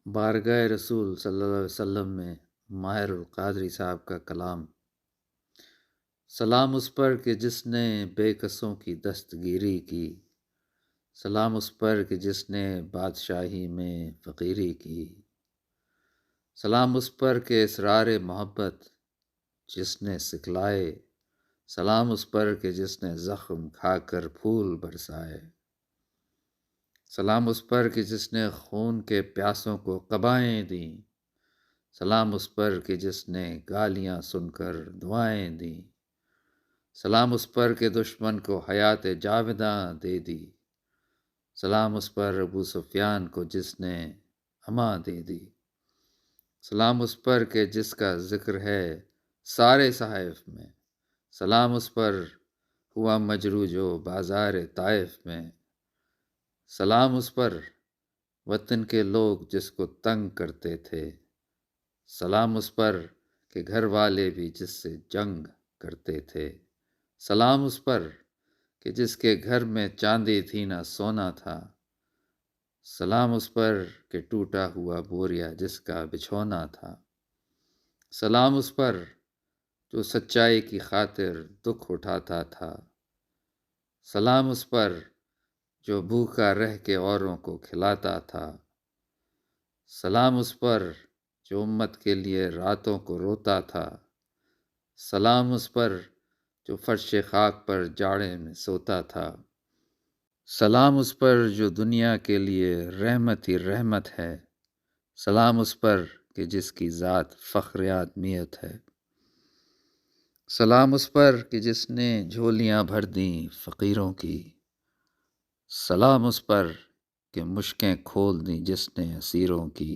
بارگاہ رسول صلی اللہ علیہ وسلم میں ماہر القادری صاحب کا کلام۔ سلام اس پر کہ جس نے بے کسوں کی دستگیری کی، سلام اس پر کہ جس نے بادشاہی میں فقیری کی، سلام اس پر کہ اسرار محبت جس نے سکھلائے، سلام اس پر کہ جس نے زخم کھا کر پھول برسائے، سلام اس پر کہ جس نے خون کے پیاسوں کو قبائیں دیں، سلام اس پر کہ جس نے گالیاں سن کر دعائیں دیں، سلام اس پر کہ دشمن کو حیات جاوداں دے دی، سلام اس پر ابو سفیان کو جس نے امان دے دی، سلام اس پر کہ جس کا ذکر ہے سارے صحائف میں، سلام اس پر ہوا مجروح جو بازار طائف میں، سلام اس پر وطن کے لوگ جس کو تنگ کرتے تھے، سلام اس پر کہ گھر والے بھی جس سے جنگ کرتے تھے، سلام اس پر کہ جس کے گھر میں چاندی تھی نہ سونا تھا، سلام اس پر کہ ٹوٹا ہوا بوریا جس کا بچھونا تھا، سلام اس پر جو سچائی کی خاطر دکھ اٹھاتا تھا، سلام اس پر جو بھوکا رہ کے اوروں کو کھلاتا تھا، سلام اس پر جو امت کے لیے راتوں کو روتا تھا، سلام اس پر جو فرش خاک پر جاڑے میں سوتا تھا، سلام اس پر جو دنیا کے لیے رحمت ہی رحمت ہے، سلام اس پر کہ جس کی ذات فخر آدمیت ہے، سلام اس پر کہ جس نے جھولیاں بھر دیں فقیروں کی، سلام اس پر کہ مشکیں کھول دیں جس نے اسیروں کی،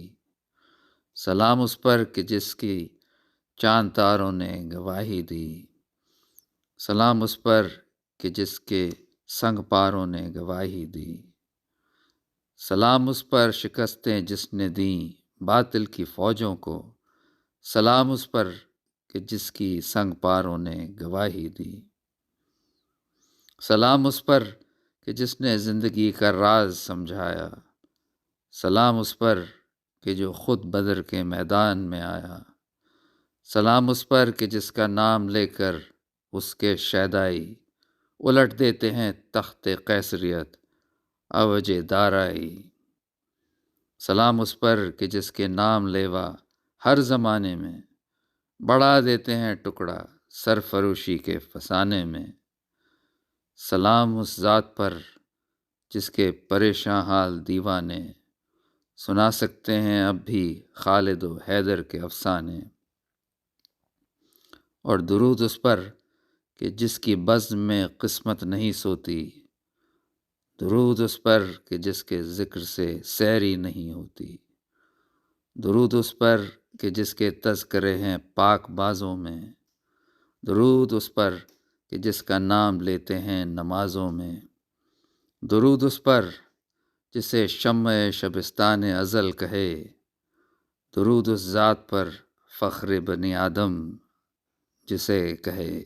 سلام اس پر کہ جس کی چاند تاروں نے گواہی دی، سلام اس پر کہ جس کے سنگ پاروں نے گواہی دی، سلام اس پر شکستیں جس نے دیں باطل کی فوجوں کو، سلام اس پر کہ جس کی سنگ پاروں نے گواہی دی، سلام اس پر کہ جس نے زندگی کا راز سمجھایا، سلام اس پر کہ جو خود بدر کے میدان میں آیا، سلام اس پر کہ جس کا نام لے کر اس کے شیدائی الٹ دیتے ہیں تخت قیصریت اوج دارائی، سلام اس پر کہ جس کے نام لیوا ہر زمانے میں بڑھا دیتے ہیں ٹکڑا سرفروشی کے فسانے میں، سلام اس ذات پر جس کے پریشاں حال دیوانے سنا سکتے ہیں اب بھی خالد و حیدر کے افسانے، اور درود اس پر کہ جس کی بزم میں قسمت نہیں سوتی، درود اس پر کہ جس کے ذکر سے سیری نہیں ہوتی، درود اس پر کہ جس کے تذکرے ہیں پاک بازوں میں، درود اس پر کہ جس کا نام لیتے ہیں نمازوں میں، درود اس پر جسے شمع شبستان ازل کہے، درود اس ذات پر فخر بنی آدم جسے کہے۔